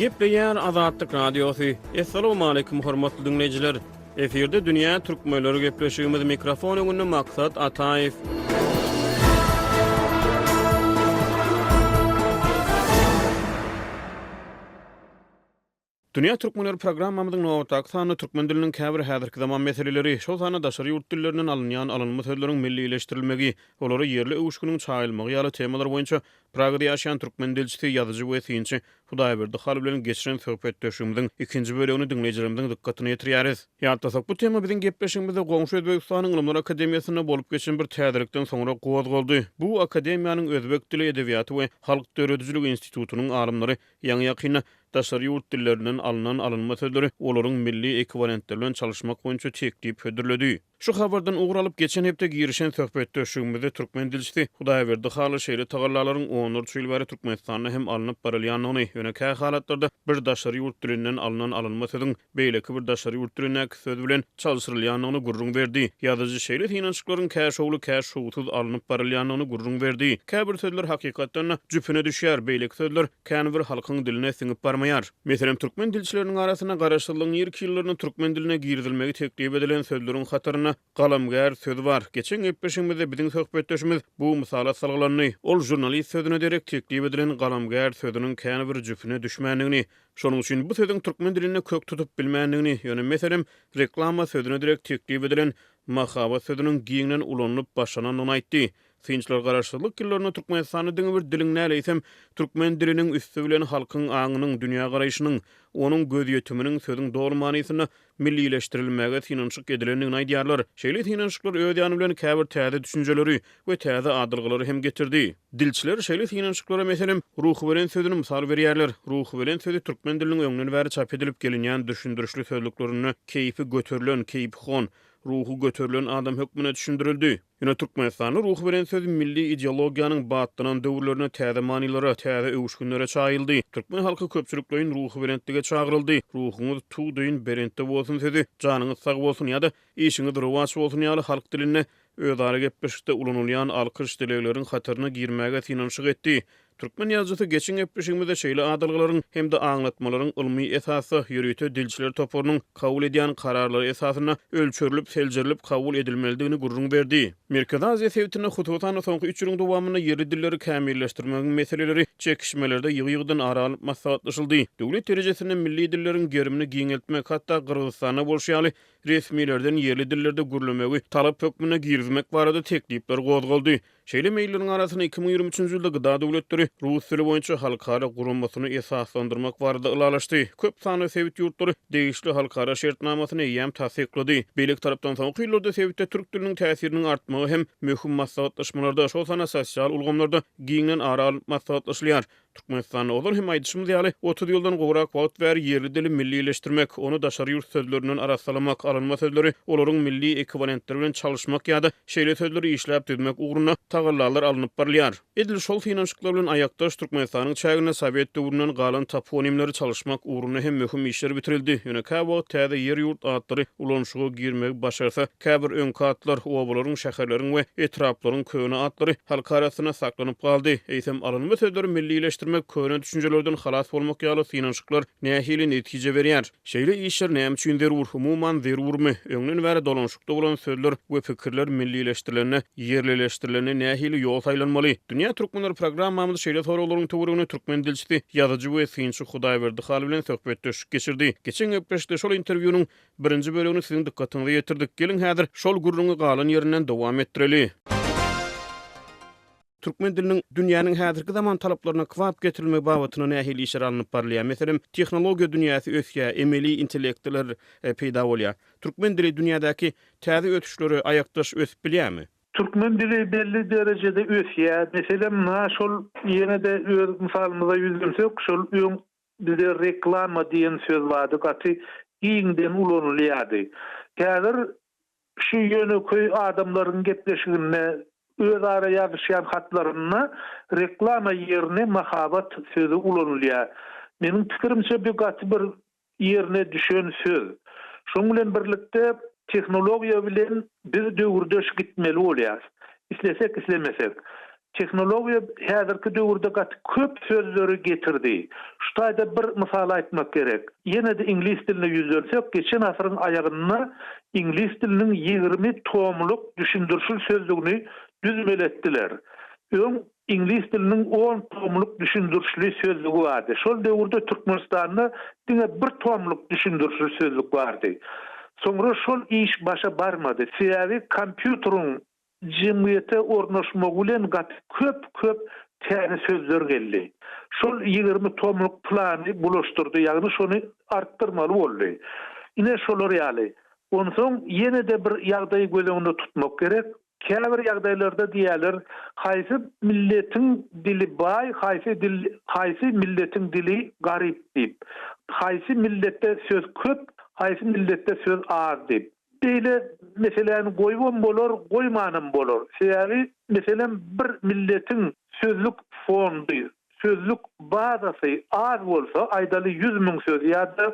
Gepleýär Azatlyk Radiosu. Assalamu alaykum hormatly dinleyijiler. Eferde dünýä türkmenleri gepleşigimiz mikrofon öňünde maksat Ataýew. Dünýä türkmenleri programmamyzyň nowatdaky sany türkmen diliniň käbir häzirki zaman meseleleri, şol sany daşary ýurt dillerinden alynýan alınma sözleriň millileşdirilmegi, olary ýerli öwüşgüniň çaýylmagy ýaly temalar boýunça Pragada ýaşaýan türkmen dilçisi, ýazyjy we synçy Hudaýberdi Haly bilen geçiren söhbetdeşigimiziň ikinji bölegini dinleyijilerimizin dikkatini ýetirýäris. Ýa-da bu tema biziň gepleşigimizde goňşy Özbegistanyň Ilymlar Akademiýasyna bolup geçen bir täzirikden soňra gozgoldy. Bu akademiýanyň Özbek dili edebiýaty we halk döredijiligi institutunyň alymlary ýaňy ýakyna daşary ýurt dillerinden alynan alynma sözleri olaryň milli ekwivalentleri bilen çalışmak boýunça teklip hödürledi. Şu habardan uğralyp geçen hepde girişen söhbetdeşigimizde türkmen dilçisi Hudaýberdi Haly şeýle tagallalaryň 14 ýyl bäri Türkmenistanda hem alınıp barylýanyny ýönekä halatlarda bir daşary ýurt dilinden alynan alynma sözüň beýleki bir daşary ýurt diline söz bilen çalşyrylýanyny gurrun berdi. Ýazyjy şeýle finançyklaryň käşowly käşowsuz alynıp barylýanyny gurrun berdi. Käbir sözler hakykatdan jüpüne düşýär, beýleki sözler kän bir halkyň diline siňip barmaýar. Meselem türkmen dilçileriniň arasyna garaşdyrylan ýerki ýyllaryny türkmen diline girdilmegi teklip edilen sözleriň hatyryna galamgär söz bar. Geçen gepleşigimizde biziň söhbetdeşimiz bu mysala salgylany. Ol jurnalist sözüne derek teklip edilen galamgär sözüniň kän bir jüpüne düşmänligini, şonuň üçin bu sözdüň türkmen diline kök tutup bilmänligini, ýöne meselem reklama sözüne derek teklip edilen mahabat sözüniň giňden ulanyp başlananyny aýtdy. Synçylar garaşdyrlyk ýyllaryna Türkmenistany diňe bir diliň näleýsem, türkmen diliniň üstü bilen halkyň aňynyň dünýä garaýşynyň, onuň göz ýetiminiň sözüň dogry manysyna millileşdirilmege synançyk edilendigini aýdýarlar. Şeýle synançyklar öz ýany bilen käbir täze düşünjeleri we täze adylgylary hem getirdi. Dilçiler şeýle synançyklara meselem ruhy bilen sözüni mysal berýärler. Ruhy bilen sözü türkmen diliniň öňünden bäri çap edilip gelinýän düşündirişli sözlüklerini keýfi götürilen, keýpi hon, ruhu götürülen adam hökmüne düşündirildi. Ýöne Türkmenistany ruh bilen söz milli ideologiýanyň batdynan döwürlerine täze manilara, täze öwüşgünlere çaýyldy. Türkmen halky köpçüliklerin ruhy bilentligi çağıryldy. Ruhuňyz tuğdyň berentde bolsun sözi, janyňyz sag bolsun ýa-da işiňiz rowaj bolsun ýaly halk diline özara gepleşikde ulanylýan alkyş dilekleriň hatyryna girmäge synançyk etdi. Türkmen ýazgysy geçen gepleşigimizde şeýle adalgylaryň hem de aňlatmalaryň ilmi esasy ýürüýte dilçiler topurynyň kabul edýän kararlary esasyna ölçürilip, seljirilip kabul edilmeligini gurrun berdi. Merkez Aziýa Sewtine hututan soňky 3 ýylyň dowamyny ýerli dilleri kämilleşdirmegiň meseleleri çekişmelerde ýygy-ýygydan aralyp maslahatlaşyldy. Döwlet derejesinde milli dilleriň gerimini giňeltmek, hatda Kyrgyzstana bolşýaly resmilerden ýerli dillerde gürlemegi talap hökmüne girizmek barada teklipler gozgoldy. Şeýle meýilleriň arasyna 2023-nji ýylda gyda döwletleri rus dili boýunça halkara gurulmasyny esaslandyrmak barada ylalaşdy. Köp sany sewit ýurtlary degişli halkara şertnamasyny ýam tasdiklady. Beýlek tarapdan soňky ýyllarda sewitde türk diliniň täsiriniň artmagy hem möhüm maslahatlaşmalarda, şol sana sosial ulgamlarda giňden aralyp maslahatlaşylýar. Türkmenistany olan hem aýdyşymyz ýaly 30 ýyldan gowrak wagt bäri ýerli dili millileşdirmek, onu daşary ýurt sözlerinden arasalamak, alynma sözleri olaryň milli ekwivalentleri bilen çalışmak ýa-da şeýle sözleri işläp düzmek ugruny tagallalar alınıp barylýar. Edil şol synançyklar bilen aýakdaş Türkmenistanyň çägine Sowet döwründen galan toponimleri çalışmak ugruny hem möhüm işler bitirildi. Ýöne käbir täze ýer ýurt atlary ulanşyga girmek başarsa, käbir öňki atlar owabalaryň, şäherleriň we etraplaryň köne atlary halk arasyna saklanyp galdy. Eýsem alynma sözleri millileşdirmek, köne düşünjelerden halas bolmak ýaly synançyklar nähili netije berýär. Şeýle işler näme üçin zerur, umuman zerurmy? Öňünden bäri dolanşykda bolan sözler we pikirler millileşdirilenine, ýerlileşdirilenine nähili ýol taýlanmaly. Dünýä türkmenleri programmamyzda şeýle soraglaryň töweregine türkmen dilçisi, ýazyjy we synçy Hudaýberdi Haly bilen söhbetdeşik geçirdi. Geçen gepleşikde şol interwýunyň birinji bölegini siziň dikkatiňize ýetirdik. Gelin häzir şol gurruňy galan ýerinden dowam etdireli. Türkmen diliniň dünýäniň häzirki zaman talaplaryna kwap getirilmegi babatyna nähili işler alınıp barylýar. Meselem, tehnologiýa dünýäsi ösýär, emeli intellektler peýda bolýar. Türkmen dili dünýädäki täze ötüşleri aýakdaş ösüp bilýärmi? Türkmen dili belli derecede ösýär. Meselem, şol ýene-de öz misalymyza ýüzünsek, şol bizde reklama diýen söz bardy, gaty giňden ulanylýardy. Häzir şu ýöneköy adamlaryň gepleşigine özara ýazyşýan hatlaryna reklama ýerine mahabat sözü ulanylýar. Meniň pikirimçe bir gaty bir ýerine düşen söz. Şoň bilen birlikde tehnologiýa bilen biz döwürdeş gitmeli bolýar. İslesek islemesek. teknologiýa häzirki döwürde köp sözleri getirdi. Şu taýda bir mysal aýtmak gerek. Ýene de ingliz diline ýüzelsek, geçen asyryň aýagyna ingliz diliniň 20 tomluk düşündürşül sözlügini düzmeletdiler. Öň ingliz diliniň 10 tomluk düşündürşli sözlügi bardy. Şol döwürde Türkmenistanda diňe 1 tomluk düşündürşli sözlük bardy. Soňra şol iş başa barmady. Sebäbi kompýuteryň jemgyýete ornaşmagy bilen köp täze sözler geldi. Şol 20 tomluk plany bulaşdyrdy, ýagny şonu artdyrmaly boldy. Ine şolar ýaly. Ondan soň ýene de bir ýagdaý göleginde tutmak gerek. Käbir ýagdaýlarda diýerler, haýsy milletiň dili baý, haýsy milletiň dili garyp diýip. Haýsy milletde söz köp, haýsy milletde söz az diýip. Beýle meseleni goýwan bolar, goýmanan bolar. Sebäbi meselen bir milletiň sözlük fondy, sözlük bazasy az bolsa, aýdaly 100 000 söz ýa-da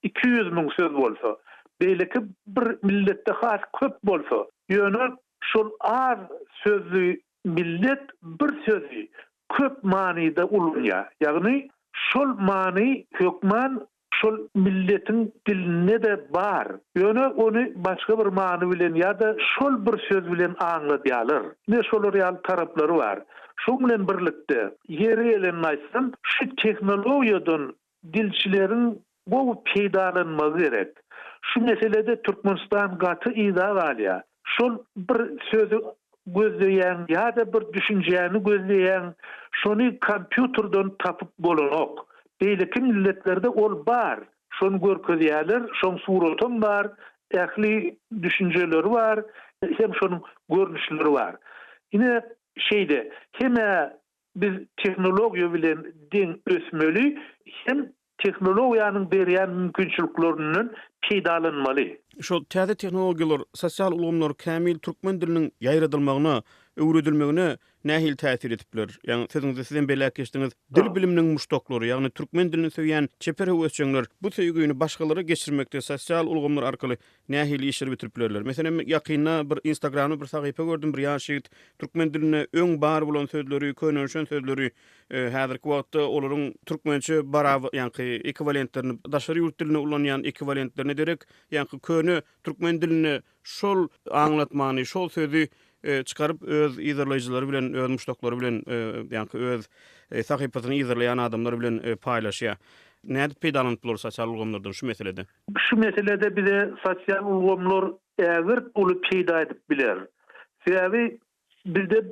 200 000 söz bolsa, beýleki bir milletde has köp bolsa, ýöne şol az sözlü millet bir sözü köp manyda ulunýa. Ýagny şol many hökman şol milletin diline de bar. Ýöne onu başga bir many bilen ýa-da şol bir söz bilen aňladýarlar. Ne şolar ýaly taraplary bar. Şu bilen birlikde ýeri elen aýtsam, şu teknologiýadan dilçileriň bu peýdalanmagy gerek. Şu meselede Türkmenistan gaty ýa galýa. Şol bir sözü gözleýän ýa-da bir düşünjäni gözleýän şonu kompýuterden tapyp bolanok. Beýleki milletlerde ol bar. Şonu görkezýärler, şoň suraty bar, ähli düşünjeleri bar, hem şonuň görnüşleri bar. Ine şeýde, heme biz teknologiýa bilen diň ösmeli, hem teknologiýanyň berýän mümkinçiliklerinden peýdalanmaly. Şol täze tehnologiýalar, sosial ulgamlar kämil türkmen diliniň ýaýradylmagyna, öwredilmegine nähil täsir etipler? Ýani sizden belä geçdiňiz dil biliminiň muşdoklary, ýagny türkmen dilini söýýän çeper höwesçiler bu söýgüni başgalara geçirmekde sosial ulgamlar arkaly nähil işler bitiriplerler. Meselem ýakynda bir Instagramda bir sahypa gördüm, bir ýaşyt türkmen diline öň bar bolan sözleri, könönşen sözleri häzirki wagtda olaryň türkmençe baraw, ýani ekwivalentlerini, daşary ýurt diline ulanýan ekwivalentlerini derek, ýani köne türkmen diline şol aňlatmany, şol sözü çıkarıp öz izleyijileri bilen, öz muşdoklary bilen, ýani öz sahypasyny izleýän adamlar bilen paýlaşýar. Näde peýdalanýar sosial ulgamlardan şu meselede? Şu meselede bize sosial ulgamlar ägir uly peýda edip biler. Sebäbi bizde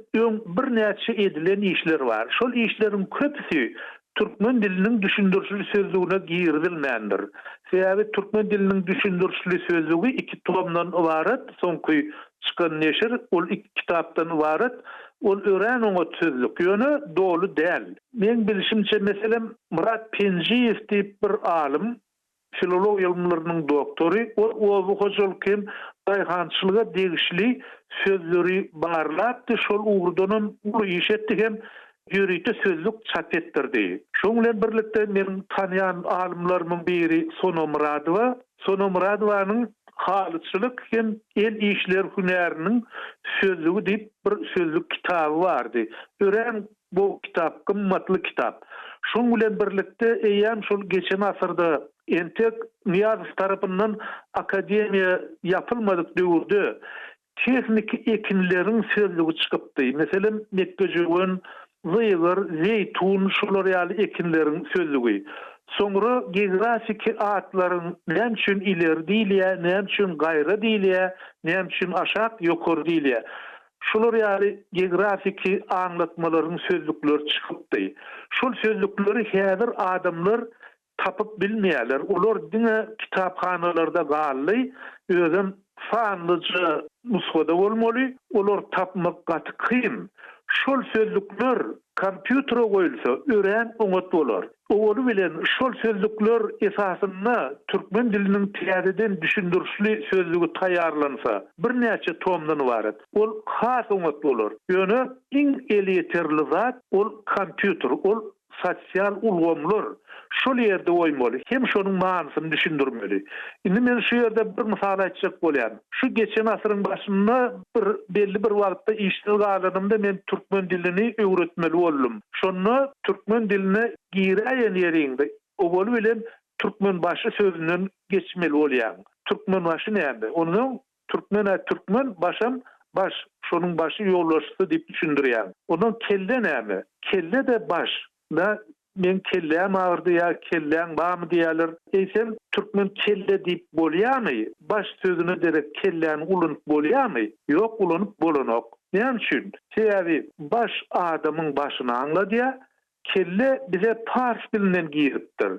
bir näçe edilen işler bar. Şol işleriň köpüsi türkmen diliniň düşündürşli sözlügine girdilmändir. Sebäbi türkmen diliniň düşündürşli sözlügi 2 tomdan ibaret, soňky çıkan neşir, ol 2 kitapdan ibaret, ol ören oňa sözlük ýöne dolu däl. Men bilişimçe meselem Murat Penjiýew diýip bir alim, filologiýa ilmlerining doktory, o hojal kim daýhançylyga degişli sözleri barlapdy, şol ugrdan bu iş etdi hem ýörüýte sözlük çap etdirdi. Şoň bilen birlikde men tanýan alimleriň biri Sono Muradowanyň halyçylyk hem el işler hünäriniň sözlügi diýip bir sözlük kitaby bardy. Ören bu kitap kymmatly kitap. Şoň bilen birlikde eýän şol geçen asyrda Entek Niýazow tarapyndan akademiýa ýapylmadyk döwürde tehnik ekinleriň sözlügi çykypdy. Meselem mekkejewen, zıýgyr, zeytun şolar ýaly ekinleriň sözlügi. Soňra geografik atlaryň näme üçin ileri diýilýär, näme üçin gaýra diýilýär, näme üçin aşak ýokary diýilýär. Şolar ýaly geografik aňlatmalaryň sözlükleri çykypdy. Şol sözlükleri häzir adamlar tapyp bilmeýärler. Olar diňe kitapxanalarda gally, özüm fanlyca nusxada bolmaly, olar tapmak gaty kyn. Şol sözlükler kompýutere goýulsa, ören oňat bolar. Olu bilen şol sözlükler esasyna türkmen diliniň täzeden düşündürşli sözlügi taýýarlansa, bir näçe tomdan ibaret. Ol has oňat bolar. Ýöne iň eliterli zat ol kompýuter, ol sosial ulgamlar. şol ýerde oýmaly. Hem şonuň manysyny düşündirmeli. Indi men şu ýerde bir mysal açjak bolýan. Şu geçen asyryň başynda belli bir wagtda işleri galanymda men türkmen dilini öwretmeli boldum. Şonu türkmen diline gireýän ýerinde obol bilen türkmen başı sözünden geçmeli bolýan. Türkmen başı näme? Onuň türkmen başam baş, şonuň başı ýollaşdy diýip düşündirýän. Onuň kelle näme? Kelle de baş. Da men kellem ağırdı ya kellem bam diýerler. Eýsem türkmen kelle diýip bolýarmy? Baş sözüne derek kellem ulunup bolýarmy? Ýok, ulunup bolanok. Näme üçin? Sebäbi baş adamyň başyny anladýa, kelle bize pars dilinden giripdir.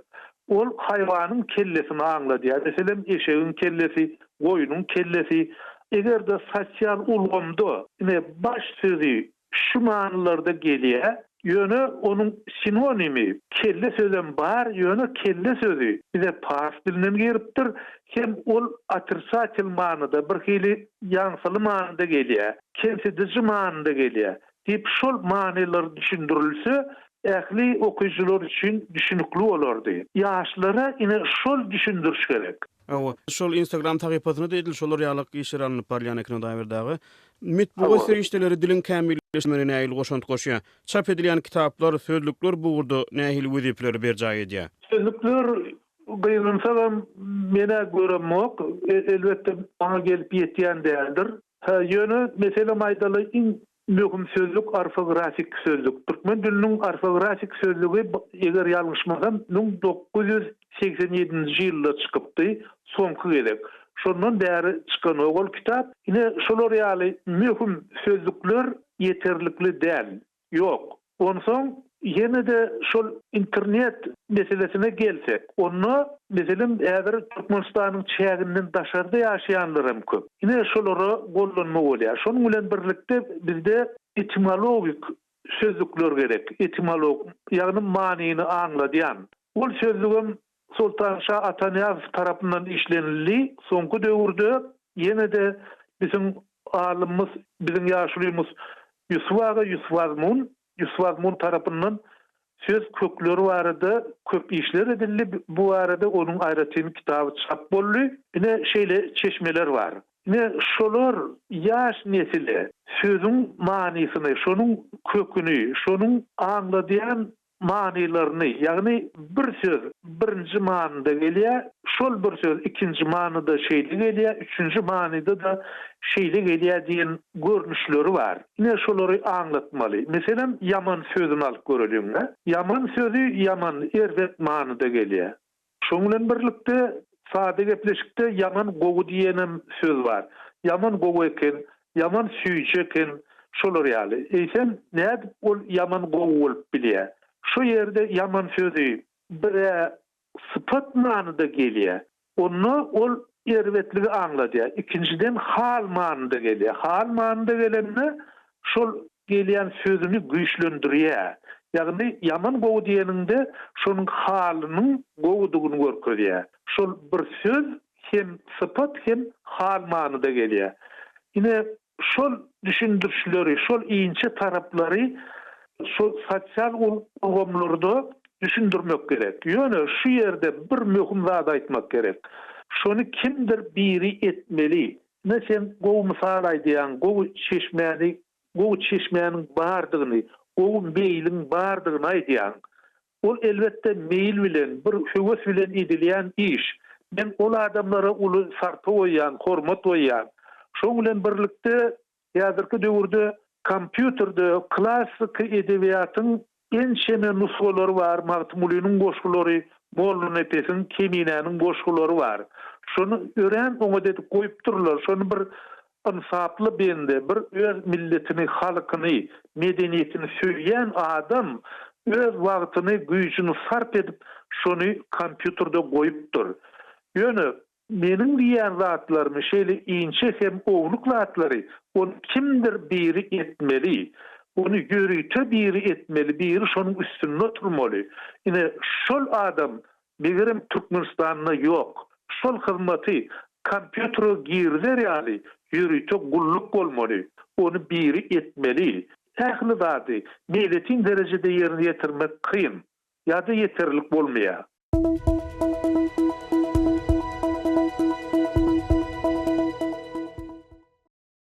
Ol haýwanyň kellesini anladýa. Meselem eşegiň kellesi, goýunyň kellesi. Eger de sosial ulgamda baş sözü şu manylarda gelýär, ýöne onuň sinonimi kelle sözem bar, ýöne kelle sözü bize pars dilinden giripdir. Hem ol atyrsatyl manyda bir hili ýaňsyly manyda gelýär, kemsedici manyda gelýär. Diýip şol manylar düşündirilse ähli okuyucular üçin düşünükli bolardy. Ýaşlara ine şol düşündiriş gerek. Şol Instagram tagypatyny diýil, şolar ýalyk işler alınıp barýan ekran daýrdagy. Mitbuga serişdeleri dilin kämilleşmegine näil goşant goşýar. Çap edilen kitaplar, sözlükler buğurda nähil wezipleri berjaý edýär. Sözlükler gynansa mene göremok, elbetde bana gelip ýetýän däldir. Ýöne mesela maýdaly möhüm sözlük ortografik sözlük. Türkmen diliniň ortografik sözlügi eger ýalňyşmasam 1987-nji ýylda çykypdy, soňky gerek. Şondan bäri çykan ogul kitap, ine şolar ýaly möhüm sözlükler ýeterlikli däl. Ýok. Onsoň ýene de şol internet meselesine gelsek, onu meselem äger Türkmenistanyň çäginden daşarda ýaşaýanlarym köp. Ine şolary gollanma bolýar. Şonuň bilen birlikde bizde etimologik sözlükler gerek. Etimolog, ýagny manyny anladýan. Ol sözlügüm Sultan Şah Atanyazov tarapyndan işlenildi. Soňky döwürde ýene de bizim alymyz, bizim ýaşulymyz Yusuf Azmun tarapyndan söz kökleri barada köp işler edildi. Bu arada onuň aýratyn kitabı çap boldy. Ine şeýle çeşmeler var. Ine şolar ýaş nesile sözüň manysyny, şonuň köküni, şonuň anladýan manylaryny, ýagny bir söz birinji manyda gelýär, şol bir söz ikinji manyda şeýle gelýär, üçünji manyda da şeýle gelýär diýen görnüşleri var. Ine şolary anlatmaly. Meselem yaman sözüni alyp görelim. Yaman sözü yaman erwet manyda gelýär. Şoň bilen birlikde sade gepleşikde yaman gowy diýenem söz var. Yaman gowy eken, yaman süýçe eken, şolar ýaly. Eýsem näde ol yaman gowy bolup bilýär. Şu yerde yaman sözü bir sıfat manyda gelýär. Onu ol erwetligi anladýar. İkinciden hal manyda gelýär. Hal manyda gelende şol gelýän sözüni güýçlendirýär. Ýagny yaman gowy diýeninde şonuň halynyň gowudygyny görkezýär. Şol bir söz hem sıfat hem hal manyda gelýär. Ine şol düşündirişleri, şol iňçe taraplary şu sosial ulgamlarda düşündirmek gerek. Ýöne şu ýerde bir möhüm zat aýtmak gerek. Şonu kimdir biri etmeli. Sen gowy mysal aýdýan, gowy çeşmeýäniň bardygyny, gowy meýliň bardygyny aýdýan. Ol elbetde meýil bilen, bir höwes bilen edilýän iş. Men ol adamlara uly sarpy goýan, hormat goýan. Şoň bilen birlikde ýazyrky döwürde kompýuterde klassik edebiýatyň en şeme nusgalary var, Magtumulynyň goşgulary, Mollanyň Epesiň Keminäniň goşgulary var. Şonu ören oňa dedip goýup durlar. Şonu bir insaply bende, bir öz milletini, halkyny, medeniýetini söýýän adam öz wagtyny, güýçini sarp edip şonu kompýuterde goýupdyr. Ýöne meniň diýen zatlarym şeýle iňçe hem owluk zatlary onu kimdir biri etmeli. Onu ýörüýte biri etmeli, biri şonuň üstünde oturmaly. Ine şol adam begirim Türkmenistanyna ýok. Şol hyzmaty kompýutere girler ýaly ýörüýte gulluk bolmaly. Onu biri etmeli. Ähli zady milletiň derejede ýerine ýetirmek kyn. ýa-da ýeterlik bolmaýar.